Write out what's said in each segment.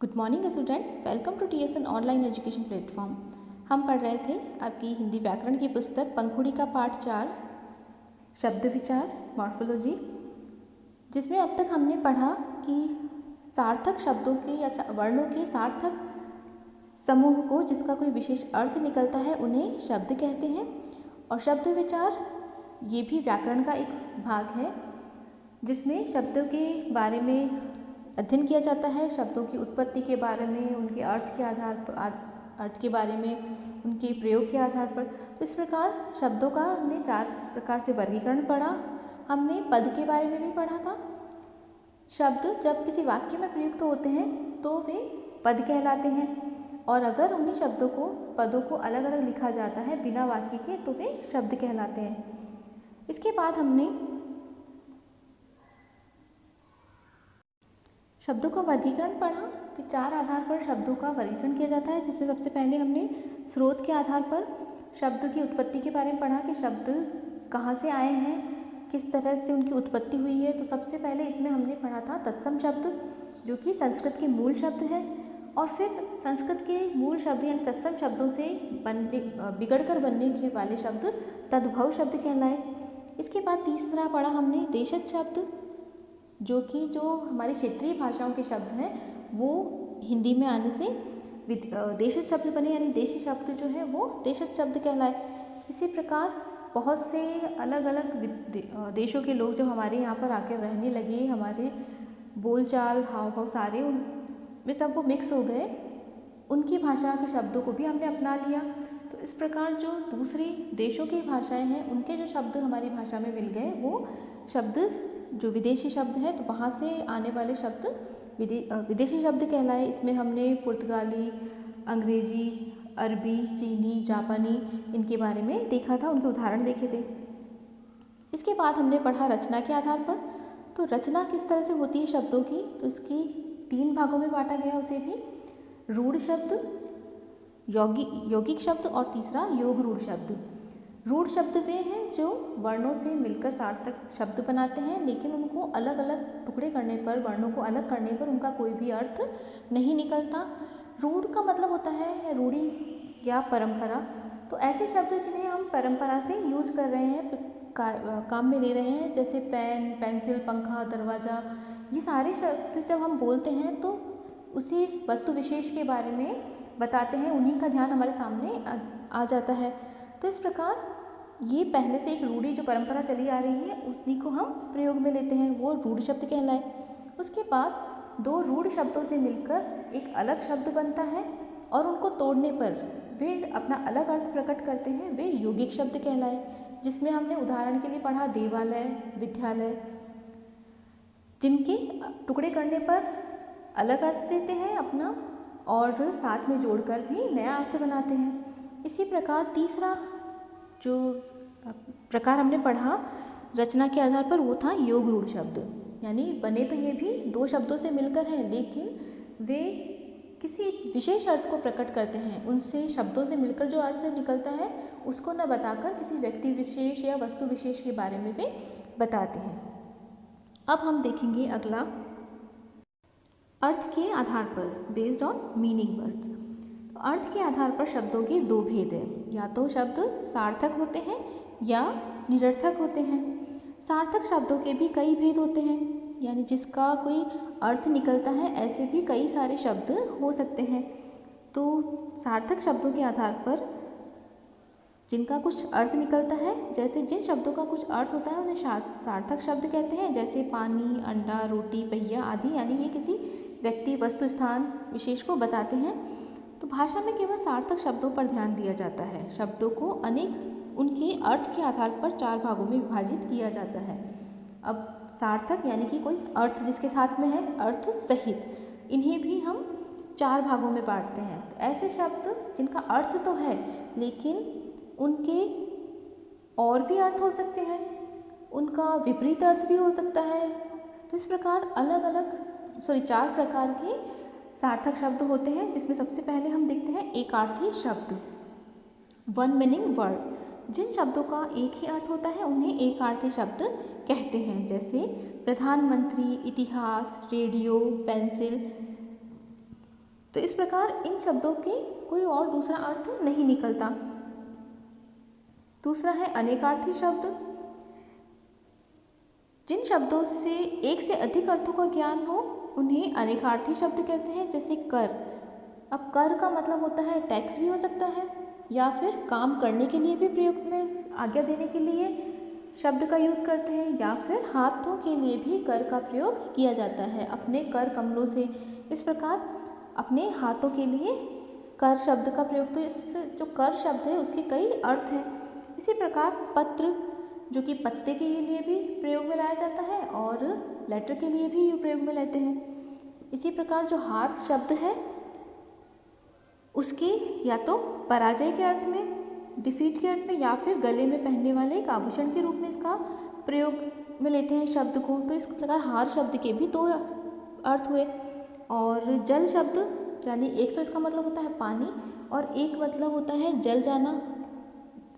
Good morning students, welcome to TSN online education platform. हम पढ़ रहे थे आपकी हिंदी व्याकरण की पुस्तक पंखुड़ी का पाठ 4 शब्द विचार मॉर्फोलॉजी, जिसमें अब तक हमने पढ़ा कि सार्थक शब्दों के या वर्णों के सार्थक समूह को जिसका कोई विशेष अर्थ निकलता है उन्हें शब्द कहते हैं। और शब्द विचार ये भी व्याकरण का एक भाग है जिसमें शब्दों के बारे में अध्ययन किया जाता है, शब्दों की उत्पत्ति के बारे में, उनके अर्थ के आधार पर, अर्थ के बारे में, उनके प्रयोग के आधार पर। तो इस प्रकार शब्दों का हमने 4 प्रकार से वर्गीकरण पढ़ा। हमने पद के बारे में भी पढ़ा था। शब्द जब किसी वाक्य में प्रयुक्त होते हैं तो वे पद कहलाते हैं, और अगर उन्हीं शब्दों को, पदों को अलग अलग लिखा जाता है बिना वाक्य के तो वे शब्द कहलाते हैं। इसके बाद हमने शब्दों का वर्गीकरण पढ़ा कि 4 आधार पर शब्दों का वर्गीकरण किया जाता है, जिसमें सबसे पहले हमने स्रोत के आधार पर शब्द की उत्पत्ति के बारे में पढ़ा कि शब्द कहाँ से आए हैं, किस तरह से उनकी उत्पत्ति हुई है। तो सबसे पहले इसमें हमने पढ़ा था तत्सम शब्द, जो कि संस्कृत के मूल शब्द है, और फिर संस्कृत के मूल शब्द यानी तत्सम शब्दों से बिगड़कर बनने के वाले शब्द तद्भव शब्द कहलाए। इसके बाद तीसरा पढ़ा हमने देशज शब्द, जो हमारी क्षेत्रीय भाषाओं के शब्द हैं वो हिंदी में आने से देशज शब्द बने, यानी देशी शब्द जो है वो देशज शब्द कहलाए। इसी प्रकार बहुत से अलग अलग देशों के लोग जब हमारे यहाँ पर आकर रहने लगे, हमारे बोलचाल हाव भाव सारे वे सब वो मिक्स हो गए, उनकी भाषा के शब्दों को भी हमने अपना लिया। तो इस प्रकार जो दूसरी देशों की भाषाएं हैं उनके जो शब्द हमारी भाषा में मिल गए वो शब्द जो विदेशी शब्द है, तो वहाँ से आने वाले शब्द विदेशी शब्द कहलाए। इसमें हमने पुर्तगाली, अंग्रेजी, अरबी, चीनी, जापानी इनके बारे में देखा था, उनके उदाहरण देखे थे। इसके बाद हमने पढ़ा रचना के आधार पर। तो रचना किस तरह से होती है शब्दों की, तो इसकी 3 भागों में बांटा गया उसे भी, रूढ़ शब्द, यौगिक शब्द और तीसरा योग रूढ़ शब्द। रूढ़ शब्द वे हैं जो वर्णों से मिलकर सार्थक शब्द बनाते हैं, लेकिन उनको अलग अलग टुकड़े करने पर, वर्णों को अलग करने पर उनका कोई भी अर्थ नहीं निकलता। रूढ़ का मतलब होता है रूढ़ी या परंपरा। तो ऐसे शब्द जिन्हें हम परंपरा से यूज़ कर रहे हैं, काम में ले रहे हैं, जैसे पेन, पेंसिल, पंखा, दरवाज़ा, ये सारे शब्द जब हम बोलते हैं तो उसी वस्तु विशेष के बारे में बताते हैं, उन्हीं का ध्यान हमारे सामने आ जाता है। तो इस प्रकार ये पहले से एक रूढ़ी जो परंपरा चली आ रही है उसी को हम प्रयोग में लेते हैं, वो रूढ़ शब्द कहलाए। उसके बाद 2 रूढ़ शब्दों से मिलकर एक अलग शब्द बनता है, और उनको तोड़ने पर वे अपना अलग अर्थ प्रकट करते हैं, वे यौगिक शब्द कहलाए। जिसमें हमने उदाहरण के लिए पढ़ा देवालय, विद्यालय, जिनके टुकड़े करने पर अलग अर्थ देते हैं अपना, और साथ में जोड़कर भी नया अर्थ बनाते हैं। इसी प्रकार तीसरा जो प्रकार हमने पढ़ा रचना के आधार पर वो था योग रूढ़ शब्द, यानी बने तो ये भी 2 शब्दों से मिलकर हैं, लेकिन वे किसी विशेष अर्थ को प्रकट करते हैं। उनसे शब्दों से मिलकर जो अर्थ निकलता है उसको न बताकर किसी व्यक्ति विशेष या वस्तु विशेष के बारे में वे बताते हैं। अब हम देखेंगे अगला, अर्थ के आधार पर, बेस्ड ऑन मीनिंग वर्ड्स। तो अर्थ के आधार पर शब्दों के 2 भेद हैं, या तो शब्द सार्थक होते हैं या निरर्थक होते हैं। सार्थक शब्दों के भी कई भेद होते हैं, यानी जिसका कोई अर्थ निकलता है, ऐसे भी कई सारे शब्द हो सकते हैं। तो सार्थक शब्दों के आधार पर जिनका कुछ अर्थ निकलता है, जैसे जिन शब्दों का कुछ अर्थ होता है उन्हें सार्थक शब्द कहते हैं, जैसे पानी, अंडा, रोटी, पहिया आदि, यानी ये किसी व्यक्ति, वस्तु, स्थान विशेष को बताते हैं। तो भाषा में केवल सार्थक शब्दों पर ध्यान दिया जाता है। शब्दों को अनेक उनके अर्थ के आधार पर 4 भागों में विभाजित किया जाता है। अब सार्थक यानी कि कोई अर्थ जिसके साथ में है, अर्थ सहित, इन्हें भी हम 4 भागों में बांटते हैं। तो ऐसे शब्द जिनका अर्थ तो है लेकिन उनके और भी अर्थ हो सकते हैं, उनका विपरीत अर्थ भी हो सकता है। तो इस प्रकार अलग अलग 4 प्रकार के सार्थक शब्द होते हैं, जिसमें सबसे पहले हम देखते हैं एकार्थी शब्द, 1 मीनिंग वर्ड। जिन शब्दों का एक ही अर्थ होता है उन्हें एकार्थी शब्द कहते हैं, जैसे प्रधानमंत्री, इतिहास, रेडियो, पेंसिल, तो इस प्रकार इन शब्दों के कोई और दूसरा अर्थ नहीं निकलता। दूसरा है अनेकार्थी शब्द। जिन शब्दों से एक से अधिक अर्थों का ज्ञान हो उन्हें अनेकार्थी शब्द कहते हैं। जैसे कर, अब कर का मतलब होता है टैक्स भी हो सकता है, या फिर काम करने के लिए भी प्रयोग में आज्ञा देने के लिए शब्द का यूज़ करते हैं, या फिर हाथों के लिए भी कर का प्रयोग किया जाता है अपने कर कमलों से। इस प्रकार अपने हाथों के लिए कर शब्द का प्रयोग, तो इस जो कर शब्द है उसके कई अर्थ हैं। इसी प्रकार पत्र, जो कि पत्ते के लिए भी प्रयोग में लाया जाता है और लेटर के लिए भी प्रयोग में लेते हैं। इसी प्रकार जो हार शब्द है उसके या तो पराजय के अर्थ में, डिफीट के अर्थ में, या फिर गले में पहनने वाले एक आभूषण के रूप में इसका प्रयोग में लेते हैं शब्द को। तो इस प्रकार हार शब्द के भी दो अर्थ हुए। और जल शब्द, यानी एक तो इसका मतलब होता है पानी और एक मतलब होता है जल जाना,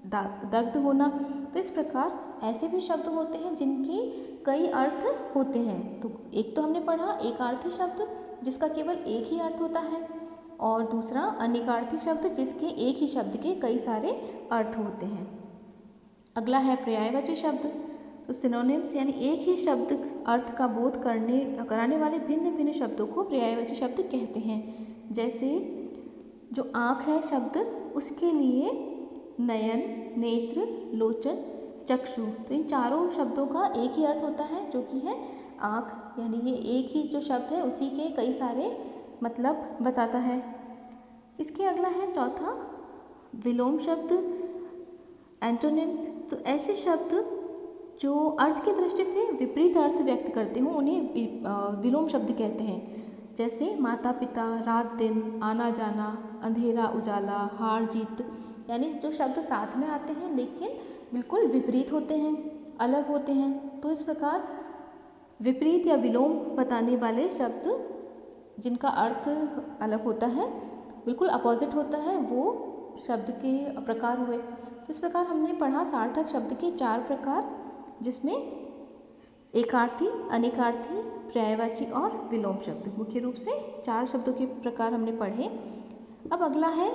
दग्ध होना। तो इस प्रकार ऐसे भी शब्द होते हैं जिनके कई अर्थ होते हैं। तो एक तो हमने पढ़ा एकार्थी शब्द जिसका केवल एक ही अर्थ होता है, और दूसरा अनेकार्थी शब्द जिसके एक ही शब्द के कई सारे अर्थ होते हैं। अगला है पर्यायवाची शब्द। तो सिनोनिम्स यानी एक ही शब्द अर्थ का बोध कराने वाले भिन्न भिन्न शब्दों को पर्यायवाची शब्द कहते हैं। जैसे जो आँख है शब्द, उसके लिए नयन, नेत्र, लोचन, चक्षु, तो इन चारों शब्दों का एक ही अर्थ होता है जो कि है आँख। यानी ये एक ही जो शब्द है उसी के कई सारे मतलब बताता है। इसके अगला है चौथा विलोम शब्द, एंटोनिम्स। तो ऐसे शब्द जो अर्थ की दृष्टि से विपरीत अर्थ व्यक्त करते हों उन्हें विलोम शब्द कहते हैं। जैसे माता पिता, रात दिन, आना जाना, अंधेरा उजाला, हार जीत, यानी जो शब्द साथ में आते हैं लेकिन बिल्कुल विपरीत होते हैं, अलग होते हैं। तो इस प्रकार विपरीत या विलोम बताने वाले शब्द जिनका अर्थ अलग होता है, बिल्कुल अपोजिट होता है, वो शब्द के प्रकार हुए। तो इस प्रकार हमने पढ़ा सार्थक शब्द के 4 प्रकार, जिसमें एकार्थी, अनेकार्थी, पर्यायवाची और विलोम शब्द, मुख्य रूप से 4 शब्दों के प्रकार हमने पढ़े। अब अगला है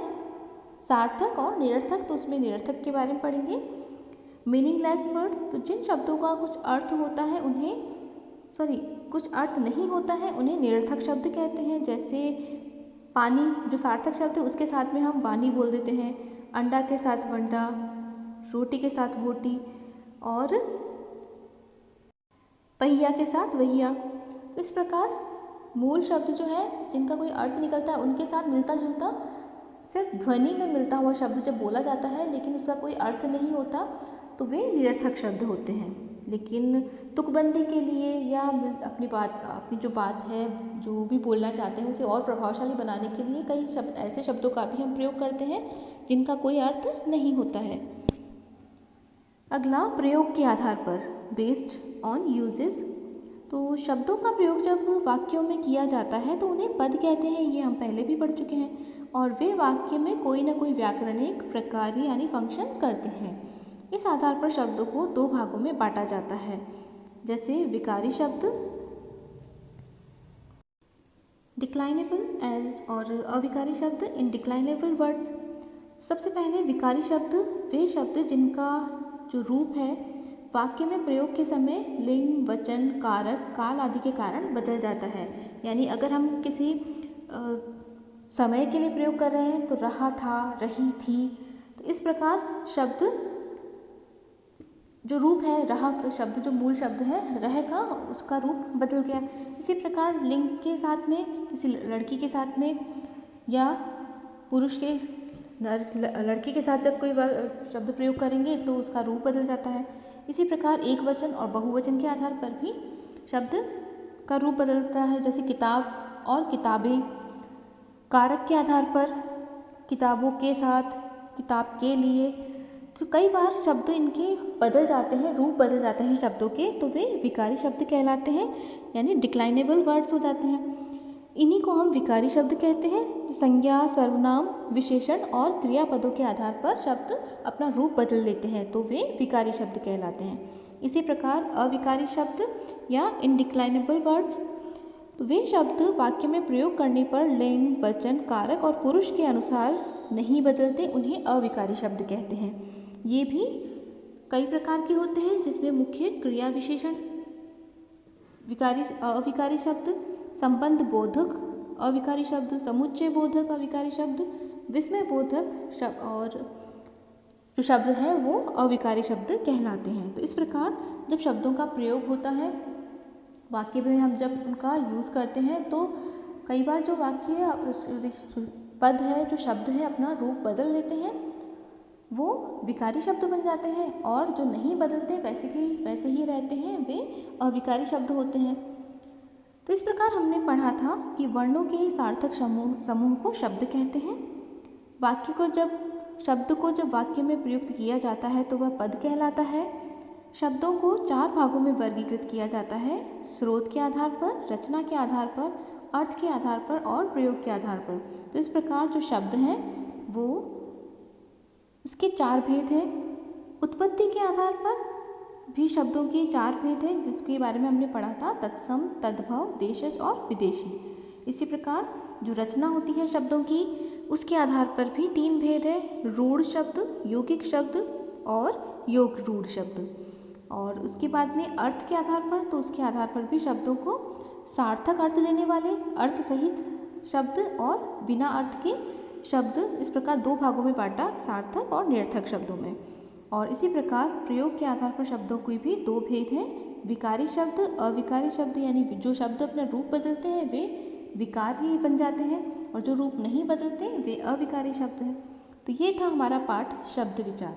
सार्थक और निरर्थक। तो उसमें निरर्थक के बारे में पढ़ेंगे। मीनिंगलेस वर्ड, तो जिन शब्दों का कुछ अर्थ होता है उन्हें कुछ अर्थ नहीं होता है उन्हें निरर्थक शब्द कहते हैं। जैसे पानी जो सार्थक शब्द है उसके साथ में हम वाणी बोल देते हैं, अंडा के साथ वंडा, रोटी के साथ बोटी और पहिया के साथ वहिया। तो इस प्रकार मूल शब्द जो है जिनका कोई अर्थ निकलता है उनके साथ मिलता जुलता, सिर्फ ध्वनि में मिलता हुआ शब्द जब बोला जाता है लेकिन उसका कोई अर्थ नहीं होता तो वे निरर्थक शब्द होते हैं। लेकिन तुकबंदी के लिए या अपनी जो बात है, जो भी बोलना चाहते हैं उसे और प्रभावशाली बनाने के लिए कई शब्द, ऐसे शब्दों का भी हम प्रयोग करते हैं जिनका कोई अर्थ नहीं होता है। अगला प्रयोग के आधार पर, बेस्ड ऑन यूजेस। तो शब्दों का प्रयोग जब वाक्यों में किया जाता है तो उन्हें पद कहते हैं, ये हम पहले भी पढ़ चुके हैं, और वे वाक्य में कोई ना कोई व्याकरणिक प्रकार यानी फंक्शन करते हैं। इस आधार पर शब्दों को 2 भागों में बांटा जाता है। जैसे विकारी शब्द, डिक्लाइनेबल, और अविकारी शब्द, इनडिक्लाइनेबल वर्ड्स। सबसे पहले विकारी शब्द वे शब्द जिनका जो रूप है वाक्य में प्रयोग के समय लिंग, वचन, कारक, काल आदि के कारण बदल जाता है। यानी अगर हम किसी समय के लिए प्रयोग कर रहे हैं तो रहा था, रही थी, तो इस प्रकार शब्द जो रूप है, रहा शब्द जो मूल शब्द है रह का, उसका रूप बदल गया। इसी प्रकार लिंग के साथ में, किसी लड़की के साथ में या पुरुष के लड़की के साथ जब कोई शब्द प्रयोग करेंगे तो उसका रूप बदल जाता है। इसी प्रकार एक वचन और बहुवचन के आधार पर भी शब्द का रूप बदलता है। जैसे किताब और किताबें। कारक के आधार पर किताबों के साथ, किताब के लिए, तो कई बार शब्द इनके बदल जाते हैं, रूप बदल जाते हैं शब्दों के, तो वे विकारी शब्द कहलाते हैं, यानी डिक्लाइनेबल वर्ड्स हो जाते हैं। इन्हीं को हम विकारी शब्द कहते हैं। संज्ञा, सर्वनाम, विशेषण और क्रियापदों के आधार पर शब्द अपना रूप बदल लेते हैं तो वे विकारी शब्द कहलाते हैं। इसी प्रकार अविकारी शब्द या इनडिक्लाइनेबल वर्ड्स, तो वे शब्द वाक्य में प्रयोग करने पर लिंग, वचन, कारक और पुरुष के अनुसार नहीं बदलते, उन्हें अविकारी शब्द कहते हैं। ये भी कई प्रकार के होते हैं, जिसमें मुख्य क्रिया विशेषण अविकारी शब्द, संबंध बोधक अविकारी शब्द, समुच्चय बोधक अविकारी शब्द, विस्मय बोधक शब्द और जो शब्द है वो अविकारी शब्द कहलाते हैं। तो इस प्रकार जब शब्दों का प्रयोग होता है वाक्य में, हम जब उनका यूज़ करते हैं तो कई बार जो वाक्य पद है, जो शब्द है, अपना रूप बदल लेते हैं, वो विकारी शब्द बन जाते हैं, और जो नहीं बदलते वैसे ही रहते हैं, वे अविकारी शब्द होते हैं। तो इस प्रकार हमने पढ़ा था कि वर्णों के सार्थक समूह को शब्द कहते हैं। शब्द को जब वाक्य में प्रयुक्त किया जाता है तो वह पद कहलाता है। शब्दों को 4 भागों में वर्गीकृत किया जाता है: स्रोत के आधार पर, रचना के आधार पर, अर्थ के आधार पर और प्रयोग के आधार पर। तो इस प्रकार जो शब्द हैं वो उसके 4 भेद हैं। उत्पत्ति के आधार पर भी शब्दों के 4 भेद हैं, जिसके बारे में हमने पढ़ा था: तत्सम, तद्भव, देशज और विदेशी। इसी प्रकार जो रचना होती है शब्दों की, उसके आधार पर भी 3 भेद है: रूढ़ शब्द, यौगिक शब्द और योग रूढ़ शब्द। और उसके बाद में अर्थ के आधार पर, तो उसके आधार पर भी शब्दों को सार्थक अर्थ देने वाले, अर्थ सहित शब्द और बिना अर्थ के शब्द, इस प्रकार 2 भागों में बांटा, सार्थक और निरर्थक शब्दों में। और इसी प्रकार प्रयोग के आधार पर शब्दों के भी 2 भेद हैं: विकारी शब्द, अविकारी शब्द। यानी जो शब्द अपना रूप बदलते हैं वे विकारी बन जाते हैं, और जो रूप नहीं बदलते वे अविकारी शब्द हैं। तो ये था हमारा पाठ शब्द विचार।